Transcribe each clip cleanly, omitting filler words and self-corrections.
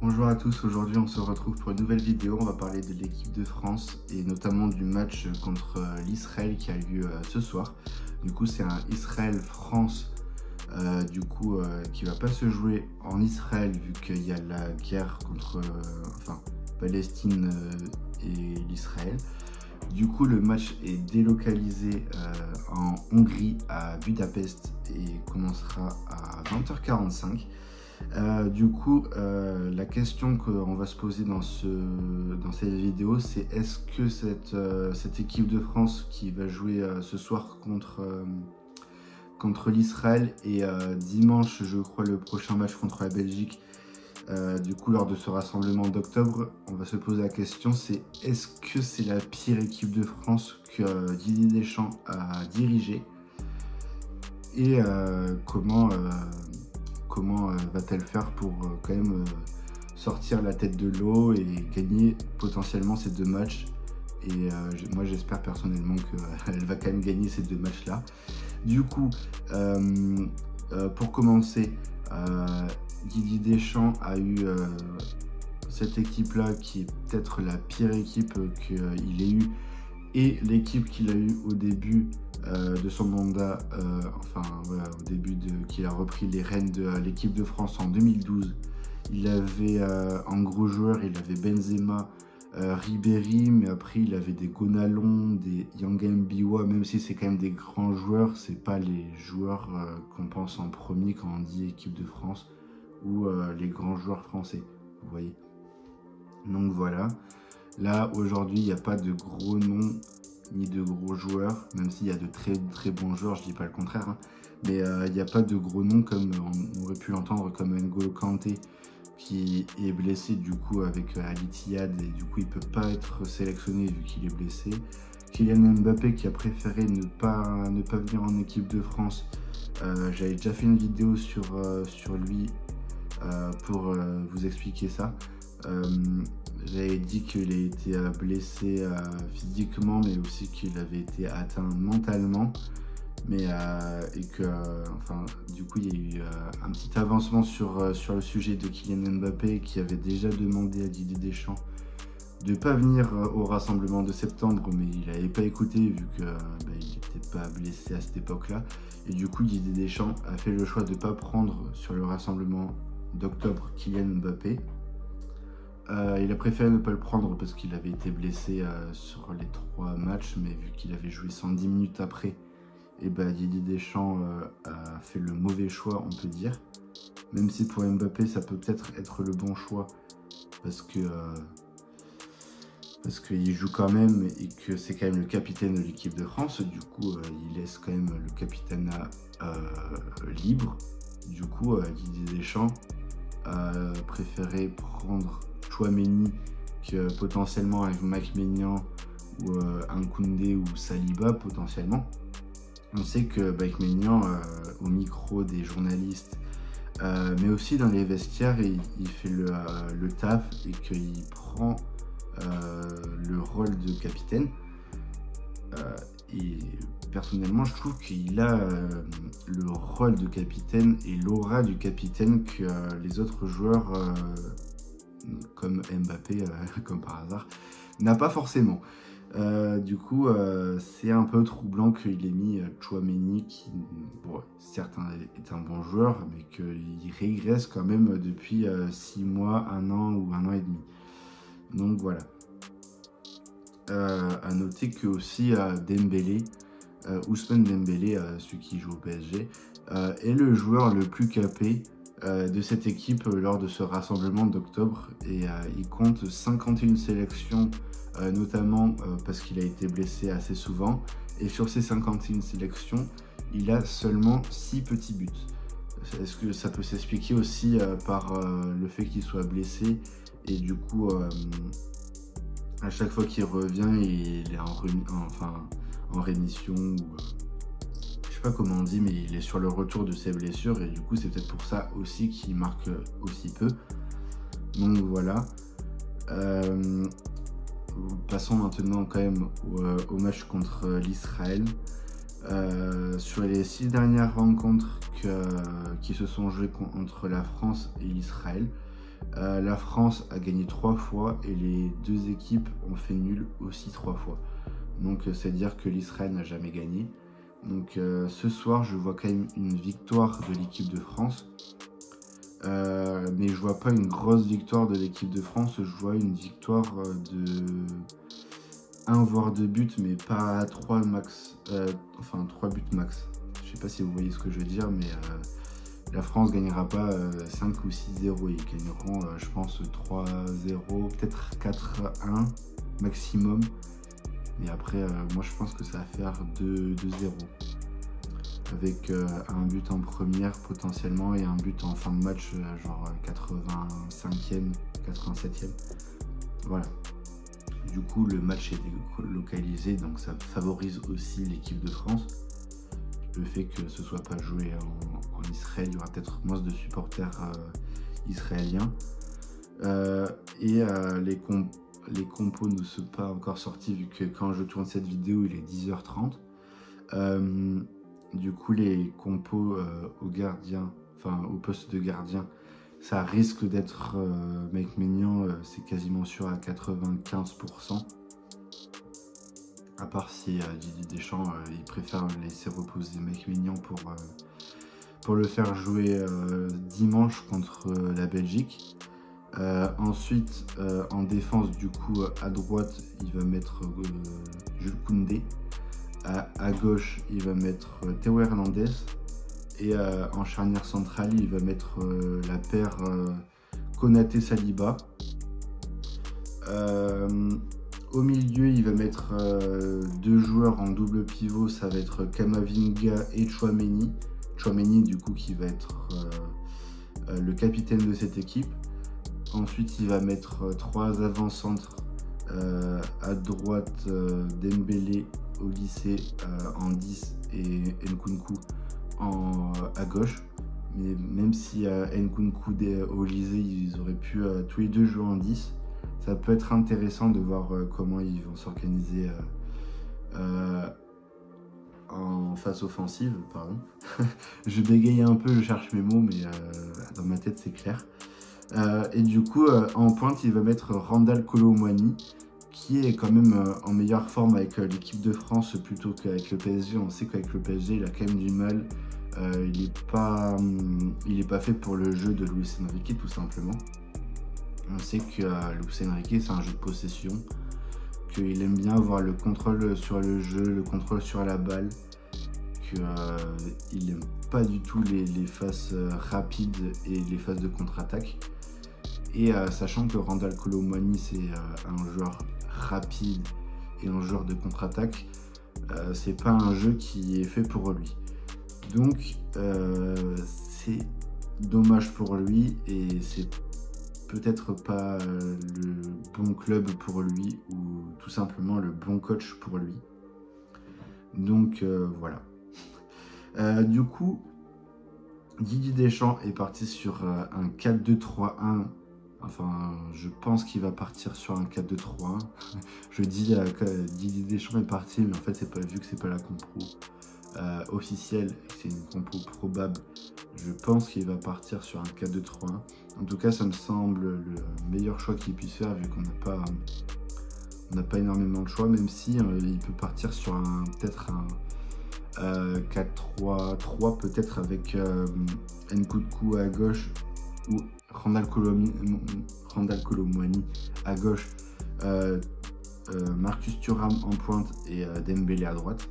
Bonjour à tous, aujourd'hui on se retrouve pour une nouvelle vidéo. On va parler de l'équipe de France et notamment du match contre l'Israël qui a lieu ce soir. Du coup c'est un Israël-France qui va pas se jouer en Israël vu qu'il y a la guerre contre Palestine et l'Israël. Du coup le match est délocalisé en Hongrie à Budapest et commencera à 20h45. La question qu'on va se poser dans cette vidéo, c'est est-ce que cette équipe de France qui va jouer ce soir contre l'Israël et dimanche, je crois, le prochain match contre la Belgique, lors de ce rassemblement d'octobre, on va se poser la question, c'est est-ce que c'est la pire équipe de France que Didier Deschamps a dirigée et comment va-t-elle faire pour quand même sortir la tête de l'eau et gagner potentiellement ces deux matchs. Et moi j'espère personnellement qu'elle va quand même gagner ces deux matchs là. Du coup, pour commencer, Didier Deschamps a eu cette équipe là qui est peut-être la pire équipe qu'il ait eue et l'équipe qu'il a eue au début de son mandat, au début qu'il a repris les rênes de l'équipe de France en 2012. Il avait en gros joueurs, il avait Benzema, Ribéry, mais après il avait des Gonalons, des Yanga Mbiwa, même si c'est quand même des grands joueurs, c'est pas les joueurs qu'on pense en premier quand on dit équipe de France ou les grands joueurs français, vous voyez. Donc voilà, là aujourd'hui il n'y a pas de gros noms ni de gros joueurs, même s'il y a de très bons joueurs, je dis pas le contraire, hein. Mais il n'y a pas de gros noms comme on aurait pu l'entendre, comme N'Golo Kanté qui est blessé du coup avec Al Ittihad et du coup il peut pas être sélectionné vu qu'il est blessé. Kylian Mbappé qui a préféré ne pas venir en équipe de France. J'avais déjà fait une vidéo sur lui pour vous expliquer ça. J'avais dit qu'il a été blessé physiquement, mais aussi qu'il avait été atteint mentalement. Mais du coup, il y a eu un petit avancement sur le sujet de Kylian Mbappé qui avait déjà demandé à Didier Deschamps de ne pas venir au rassemblement de septembre, mais il n'avait pas écouté vu qu'il n'était pas blessé à cette époque-là. Et du coup, Didier Deschamps a fait le choix de ne pas prendre sur le rassemblement d'octobre Kylian Mbappé. Il a préféré ne pas le prendre parce qu'il avait été blessé sur les 3 matchs, mais vu qu'il avait joué 110 minutes après, et Didier Deschamps a fait le mauvais choix, on peut dire. Même si pour Mbappé, ça peut peut-être être le bon choix parce qu'il joue quand même et que c'est quand même le capitaine de l'équipe de France. Du coup, il laisse quand même le capitanat libre. Du coup, Didier Deschamps a préféré prendre Tchouaméni que potentiellement avec Mike Maignan ou Koundé ou Saliba potentiellement. On sait que Mike Maignan au micro des journalistes mais aussi dans les vestiaires il fait le taf et qu'il prend le rôle de capitaine et personnellement je trouve qu'il a le rôle de capitaine et l'aura du capitaine que les autres joueurs comme Mbappé, comme par hasard, n'a pas forcément. C'est un peu troublant qu'il ait mis Tchouaméni qui, certes est un bon joueur, mais qu'il régresse quand même depuis 6 mois, 1 an ou 1 an et demi. Donc voilà. À noter que aussi Dembélé, Ousmane Dembélé, celui qui joue au PSG, est le joueur le plus capé de cette équipe lors de ce rassemblement d'octobre et il compte 51 sélections notamment parce qu'il a été blessé assez souvent et sur ces 51 sélections il a seulement 6 petits buts. Est-ce que ça peut s'expliquer aussi par le fait qu'il soit blessé et du coup à chaque fois qu'il revient il est en rémission ou je sais pas comment on dit, mais il est sur le retour de ses blessures et du coup c'est peut-être pour ça aussi qu'il marque aussi peu. Donc voilà. Passons maintenant quand même au match contre l'Israël. Sur les 6 dernières rencontres qui se sont jouées entre la France et l'Israël, La France a gagné 3 fois et les deux équipes ont fait nul aussi 3 fois. Donc c'est-à-dire que l'Israël n'a jamais gagné. Donc ce soir, je vois quand même une victoire de l'équipe de France. Mais je vois pas une grosse victoire de l'équipe de France. Je vois une victoire de 1 voire 2 buts, mais pas 3 max. Enfin 3 buts max. Je sais pas si vous voyez ce que je veux dire, mais la France gagnera pas 5 ou 6-0. Ils gagneront, je pense, 3-0, peut-être 4-1 maximum. Mais après, moi je pense que ça va faire 2-0. Avec un but en première potentiellement et un but en fin de match, genre 85e, 87e. Voilà. Du coup, le match est localisé, donc ça favorise aussi l'équipe de France. Le fait que ce soit pas joué en Israël, il y aura peut-être moins de supporters israéliens. Les compos ne sont pas encore sortis vu que quand je tourne cette vidéo, il est 10h30. Du coup, les compos au poste de gardien, ça risque d'être Maïk-Maignan, c'est quasiment sûr à 95%. À part si Didier Deschamps, il préfère laisser reposer Maïk-Maignan pour le faire jouer dimanche contre la Belgique. Ensuite, en défense, du coup, à droite, il va mettre Jules Koundé. À gauche, il va mettre Théo Hernandez. Et en charnière centrale, il va mettre la paire Konaté-Saliba. Au milieu, il va mettre 2 joueurs en double pivot. Ça va être Kamavinga et Tchouaméni. Tchouaméni, du coup, qui va être le capitaine de cette équipe. Ensuite, il va mettre 3 avant-centres. À droite, Dembélé, Olysée en 10 et Nkunku à gauche. Mais même si Nkunku et Olysée, ils auraient pu tous les deux jouer en 10, ça peut être intéressant de voir comment ils vont s'organiser en phase offensive. Pardon. Je bégaye un peu, je cherche mes mots, mais dans ma tête c'est clair. Et du coup, en pointe, il va mettre Randal Kolo Muani, qui est quand même en meilleure forme avec l'équipe de France plutôt qu'avec le PSG. On sait qu'avec le PSG, il a quand même du mal. Il est pas fait pour le jeu de Luis Enrique, tout simplement. On sait que Luis Enrique, c'est un jeu de possession, qu'il aime bien avoir le contrôle sur le jeu, le contrôle sur la balle, qu'il n'aime pas du tout les phases rapides et les phases de contre-attaque. Et sachant que Randal Kolo Muani, c'est un joueur rapide et un joueur de contre-attaque, c'est pas un jeu qui est fait pour lui. Donc c'est dommage pour lui et c'est peut-être pas le bon club pour lui ou tout simplement le bon coach pour lui. Donc voilà. Du coup, Didier Deschamps est parti sur un 4-2-3-1. Enfin, je pense qu'il va partir sur un 4-2-3-1. Je dis que Didier Deschamps est parti, mais en fait, c'est pas, vu que c'est pas la compo officielle, c'est une compo probable, je pense qu'il va partir sur un 4-2-3-1. En tout cas, ça me semble le meilleur choix qu'il puisse faire, vu qu'on n'a pas énormément de choix, même si il peut partir sur peut-être un 4-3-3, peut-être avec Nkunku à gauche ou Randal Kolo Muani à gauche, Marcus Thuram en pointe et Dembélé à droite.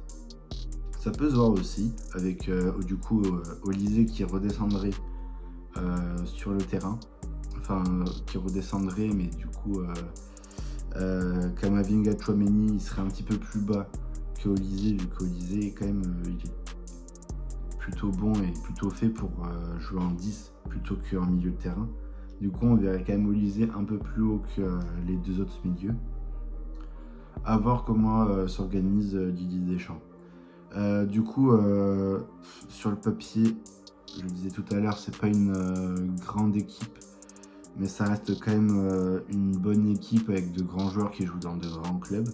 Ça peut se voir aussi avec du coup Olysée qui redescendrait sur le terrain, enfin qui redescendrait, mais du coup Kamavinga, Tchouaméni, il serait un petit peu plus bas que Olysée, vu qu'Olysée est quand même il est plutôt bon et plutôt fait pour jouer en 10 plutôt qu'en milieu de terrain. Du coup, on verrait quand même Olysée un peu plus haut que les deux autres milieux. À voir comment s'organise Didier Deschamps. Du coup, sur le papier, je le disais tout à l'heure, c'est pas une grande équipe, mais ça reste quand même une bonne équipe avec de grands joueurs qui jouent dans de grands clubs.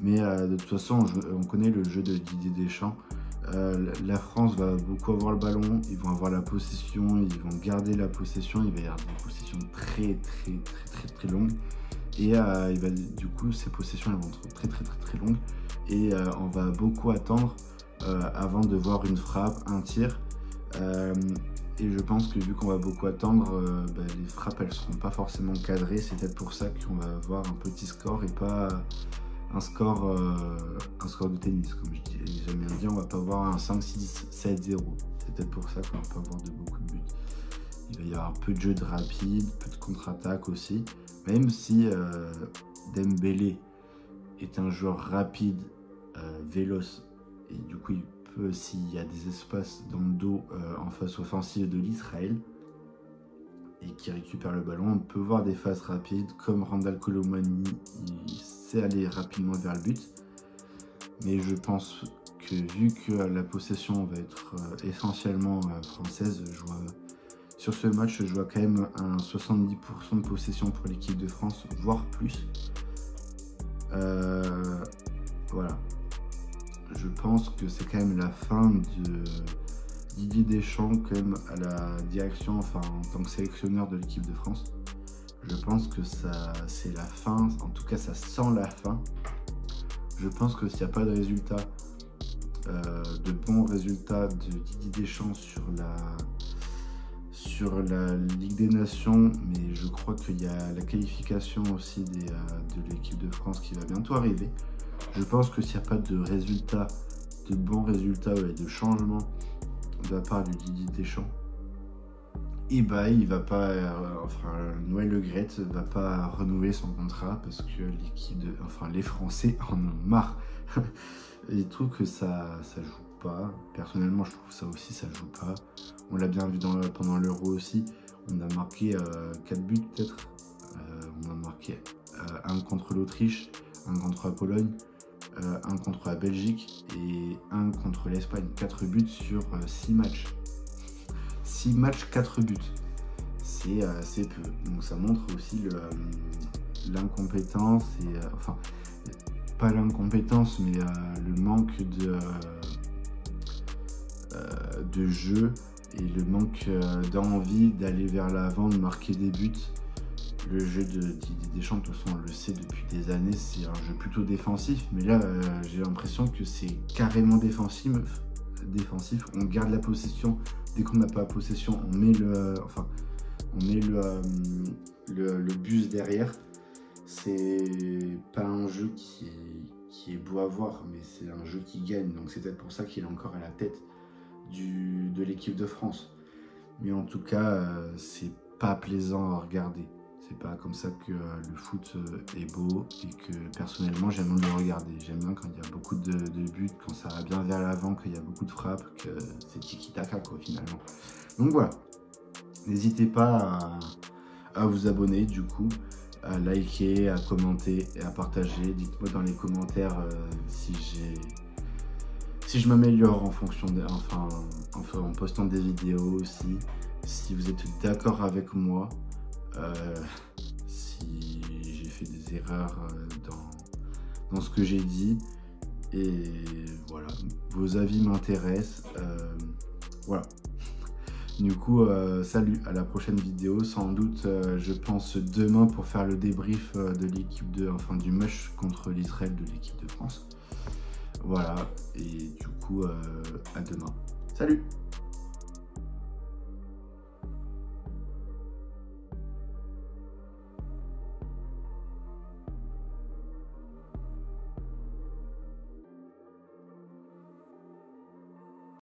Mais de toute façon, on connaît le jeu de Didier Deschamps. La France va beaucoup avoir le ballon, ils vont avoir la possession, ils vont garder la possession, il va y avoir des possessions très longues. Et du coup, ces possessions elles vont être très longues. Et on va beaucoup attendre avant de voir une frappe, un tir. Et je pense que vu qu'on va beaucoup attendre, les frappes elles seront pas forcément cadrées. C'est peut-être pour ça qu'on va avoir un petit score et pas un score de tennis, comme j'aime bien dire. On va pas avoir un 5-6, 7-0. C'est peut-être pour ça qu'on va pas avoir beaucoup de buts. Il va y avoir peu de jeux de rapide, peu de contre-attaque aussi. Même si Dembélé est un joueur rapide, véloce, et du coup il peut, s'il y a des espaces dans le dos en phase offensive de l'Israël et qui récupère le ballon, on peut voir des phases rapides comme Randal Kolo Muani, il sait aller rapidement vers le but. Mais je pense que vu que la possession va être essentiellement française, sur ce match, je vois quand même un 70% de possession pour l'équipe de France, voire plus. Voilà. Je pense que c'est quand même la fin de Didier Deschamps quand même à la direction, enfin en tant que sélectionneur de l'équipe de France. Je pense que ça c'est la fin, en tout cas ça sent la fin. Je pense que s'il n'y a pas de résultat, de bons résultats de Didier Deschamps sur la Ligue des Nations, mais je crois qu'il y a la qualification aussi de l'équipe de France qui va bientôt arriver. Je pense que s'il n'y a pas de résultats, de bons résultats et de changements de la part de Didier Deschamps, et il va pas, Noël Le Graët va pas renouveler son contrat parce que les Français en ont marre. Et je trouve que ça joue pas. Personnellement, je trouve ça aussi, ça joue pas. On l'a bien vu pendant l'Euro aussi. On a marqué 4 buts peut-être. On a marqué un contre l'Autriche, un contre la Pologne, un contre la Belgique et un contre l'Espagne. 4 buts sur 6 matchs. 6 matchs, 4 buts. C'est peu. Donc ça montre aussi l'incompétence et pas l'incompétence, mais le manque de jeu et le manque d'envie d'aller vers l'avant, de marquer des buts. Le jeu de Didier Deschamps, de toute façon, on le sait depuis des années, c'est un jeu plutôt défensif, mais là, j'ai l'impression que c'est carrément défensif. On garde la possession. Dès qu'on n'a pas la possession, on met le bus derrière. C'est pas un jeu qui est beau à voir, mais c'est un jeu qui gagne. Donc c'est peut-être pour ça qu'il est encore à la tête de l'équipe de France. Mais en tout cas, c'est pas plaisant à regarder. C'est pas comme ça que le foot est beau et que personnellement j'aime bien le regarder. J'aime bien quand il y a beaucoup de buts, quand ça va bien vers l'avant, qu'il y a beaucoup de frappes, que c'est tiki-taka quoi finalement. Donc voilà, n'hésitez pas à vous abonner du coup, à liker, à commenter et à partager. Dites-moi dans les commentaires si je m'améliore en fonction en postant des vidéos aussi, si vous êtes d'accord avec moi. Si j'ai fait des erreurs dans ce que j'ai dit, et voilà, vos avis m'intéressent. Voilà, du coup salut, à la prochaine vidéo, sans doute je pense demain pour faire le débrief de l'équipe du match contre l'Israël de l'équipe de France. Voilà, et du coup à demain, salut.